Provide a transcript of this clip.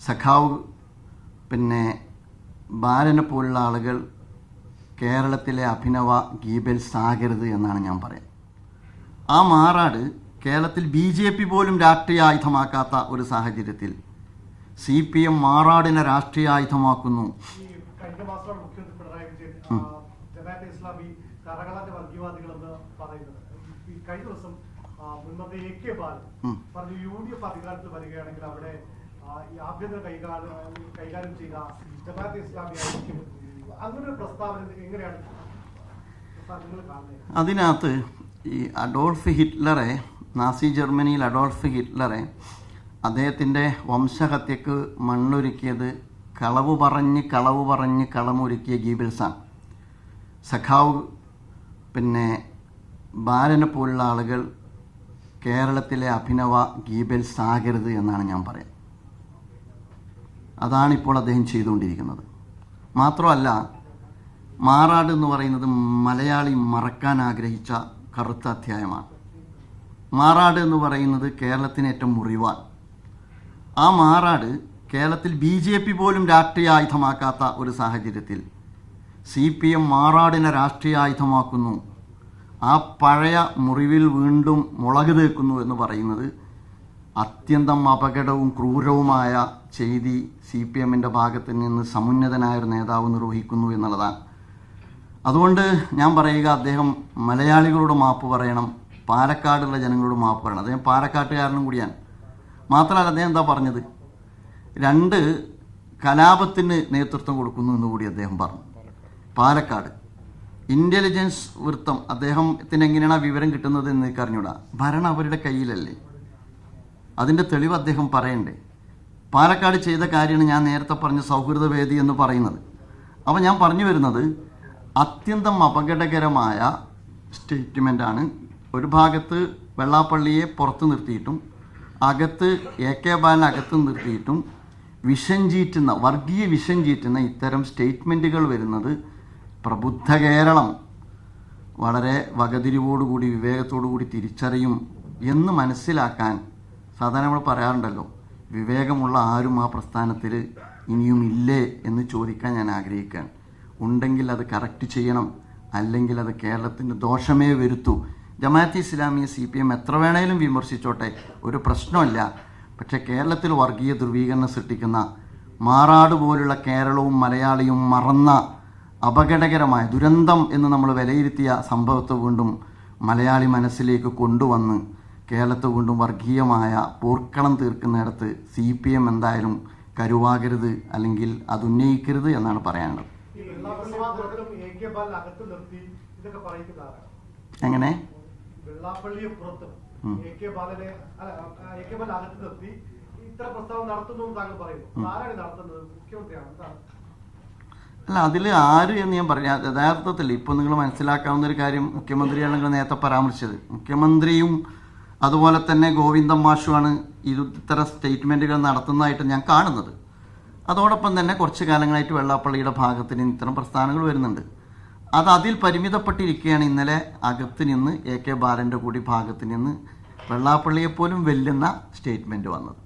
സഖാവ് ബാലനെ പോലുള്ള ആളുകൾ കേരളത്തിലെ അഭിനവ ഗീബൽസ് ആകരുത് എന്നാണ് ഞാൻ പറയുന്നത്. ആ മാറാട് കേരളത്തിൽ BJP പോലും രാഷ്ട്രീയ ആയുധമാക്കാത്ത ഒരു സാഹചര്യത്തിൽ CPM മാറാടിനെ രാഷ്ട്രീയ ആയുധമാക്കുന്നു. കഴിഞ്ഞ മാസമാണ് മുഖ്യമന്ത്രി പിണറായി വിജയൻ ജമാഅത്തെ ഇസ്ലാമി കറകളാന്റെ വർഗീയവാദികളെന്ന് പറയുന്നത്. കഴിഞ്ഞ ദിവസം മുൻമന്ത്രി AK ബാലൻ പറഞ്ഞു UDF അധികാരത്തിൽ വരികയാണെങ്കിൽ അവിടെ ഈ ആഭ്യന്തര കൈകാര്യം ചെയ്ത ജമാഅത്തെ ഇസ്ലാമി ആയിരിക്കും. അങ്ങനെ ഒരു പ്രസ്താവന എങ്ങനെയാണ് നിങ്ങൾ കാണുന്നത്? അതിനകത്ത് ഈ അഡോൾഫ് ഹിറ്റ്ലറെ, നാസി ജർമ്മനിയിൽ അഡോൾഫ് ഹിറ്റ്ലറെ അദ്ദേഹത്തിൻ്റെ വംശഹത്യക്ക് മണ്ണൊരുക്കിയത് കളവ് പറഞ്ഞ് കളമൊരുക്കിയ ഗീബൽസാണ്. സഖാവ് ബാലനെ പോലുള്ള ആളുകൾ കേരളത്തിലെ അഭിനവ ഗീബൽസ് ആകരുത് എന്നാണ് ഞാൻ പറയുന്നത്. അതാണിപ്പോൾ അദ്ദേഹം ചെയ്തുകൊണ്ടിരിക്കുന്നത്. മാത്രമല്ല, മാറാട് എന്ന് പറയുന്നത് മലയാളി മറക്കാൻ ആഗ്രഹിച്ച കറുത്ത അധ്യായമാണ്. മാറാട് എന്ന് പറയുന്നത് കേരളത്തിന് ഏറ്റവും മുറിവാണ്. ആ മാറാട് കേരളത്തിൽ BJP പോലും രാഷ്ട്രീയ ആയുധമാക്കാത്ത ഒരു സാഹചര്യത്തിൽ CPM മാറാടിനെ രാഷ്ട്രീയ ആയുധമാക്കുന്നു. ആ പഴയ മുറിവിൽ വീണ്ടും മുളക് തേക്കുന്നു എന്ന് പറയുന്നത് അത്യന്തം അപകടവും ക്രൂരവുമായ ചെയ്തി CPMൻ്റെ ഭാഗത്ത് നിന്ന് സമുന്നതനായൊരു നേതാവ് നിർവഹിക്കുന്നു എന്നുള്ളതാണ്. അതുകൊണ്ട് ഞാൻ പറയുക, അദ്ദേഹം മലയാളികളോട് മാപ്പ് പറയണം, പാലക്കാടുള്ള ജനങ്ങളോട് മാപ്പ് പറയണം. അദ്ദേഹം പാലക്കാട്ടുകാരനും കൂടിയാണ്. മാത്രമല്ല, അദ്ദേഹം എന്താ പറഞ്ഞത്, 2 കലാപത്തിന് നേതൃത്വം കൊടുക്കുന്നു എന്നുകൂടി അദ്ദേഹം പറഞ്ഞു. പാലക്കാട് ഇൻ്റലിജൻസ് വൃത്തം അദ്ദേഹത്തിന് എങ്ങനെയാണ് വിവരം കിട്ടുന്നത് എന്ന് എനിക്ക് അറിഞ്ഞൂടാ. ഭരണം അവരുടെ കയ്യിലല്ലേ, അതിൻ്റെ തെളിവ് അദ്ദേഹം പറയണ്ടേ. പാലക്കാട് ചെയ്ത കാര്യമാണ് ഞാൻ നേരത്തെ പറഞ്ഞ സൗഹൃദവേദി എന്ന് പറയുന്നത്. അപ്പോൾ ഞാൻ പറഞ്ഞു വരുന്നത്, അത്യന്തം അപകടകരമായ സ്റ്റേറ്റ്മെൻറ്റാണ്. ഒരു ഭാഗത്ത് വെള്ളാപ്പള്ളിയെ പുറത്ത് നിർത്തിയിട്ടും അകത്ത് AK ബാലൻ അകത്ത് നിർത്തിയിട്ടും വർഗീയ വിഷം ചീറ്റുന്ന ഇത്തരം സ്റ്റേറ്റ്മെൻറ്റുകൾ വരുന്നത് പ്രബുദ്ധ കേരളം വളരെ വകതിരിവോടുകൂടി വിവേകത്തോടുകൂടി തിരിച്ചറിയും എന്ന് മനസ്സിലാക്കാൻ സാധാരണ നമ്മൾ പറയാറുണ്ടല്ലോ, വിവേകമുള്ള ആരും ആ പ്രസ്ഥാനത്തിൽ ഇനിയും ഇല്ലേ എന്ന് ചോദിക്കാൻ ഞാൻ ആഗ്രഹിക്കുകയാണ്. ഉണ്ടെങ്കിൽ അത് കറക്റ്റ് ചെയ്യണം, അല്ലെങ്കിൽ അത് കേരളത്തിന് ദോഷമേ വരുത്തൂ. ജമാഅത്തെ ഇസ്ലാമിയെ CPM എത്ര വേണേലും വിമർശിച്ചോട്ടെ, ഒരു പ്രശ്നമില്ല. പക്ഷേ കേരളത്തിൽ വർഗീയ ധ്രുവീകരണം സൃഷ്ടിക്കുന്ന മാറാട് പോലുള്ള കേരളവും മലയാളിയും മറന്ന അപകടകരമായ ദുരന്തം എന്ന് നമ്മൾ വിലയിരുത്തിയ സംഭവത്തെ വീണ്ടും മലയാളി മനസ്സിലേക്ക് കൊണ്ടുവന്ന് കേരളത്തെ വീണ്ടും വർഗീയമായ പോർക്കളം തീർക്കുന്നിടത്ത് CPM എന്തായാലും കരുവാകരുത്, അല്ലെങ്കിൽ അത് ഉന്നയിക്കരുത് എന്നാണ് പറയാനുള്ളത്. എങ്ങനെ വെള്ളാപ്പള്ളിയെ പുറത്തും AK ബാലനെ അകത്ത് നിർത്തി ഇത്ര പ്രസ്താവന നടത്തുന്നു താങ്കൾ പറയുന്നു. ആരാണ് നടത്തുന്നത്? മുഖ്യമന്ത്രിയാണ്. അല്ല, അതിൽ ആര് എന്ന് ഞാൻ പറയാം. യഥാർത്ഥത്തിൽ ഇപ്പോൾ നിങ്ങൾ മനസ്സിലാക്കാവുന്ന ഒരു കാര്യം, മുഖ്യമന്ത്രിയാണ് നിങ്ങൾ നേരത്തെ പരാമർശിച്ചത്. മുഖ്യമന്ത്രിയും അതുപോലെ തന്നെ ഗോവിന്ദൻ മാഷുമാണ് ഇത്തരം സ്റ്റേറ്റ്മെൻറ്റുകൾ നടത്തുന്നതായിട്ട് ഞാൻ കാണുന്നത്. അതോടൊപ്പം തന്നെ കുറച്ച് കാലങ്ങളായിട്ട് വെള്ളാപ്പള്ളിയുടെ ഭാഗത്ത് നിന്ന് ഇത്തരം പ്രസ്ഥാനങ്ങൾ വരുന്നുണ്ട്. അതിൽ പരിമിതപ്പെട്ടിരിക്കുകയാണ്. ഇന്നലെ അകത്ത് നിന്ന് AK ബാലൻ്റെ കൂടി ഭാഗത്ത് നിന്ന് വെള്ളാപ്പള്ളിയെപ്പോലും വെല്ലുന്ന സ്റ്റേറ്റ്മെൻറ്റ് വന്നത്.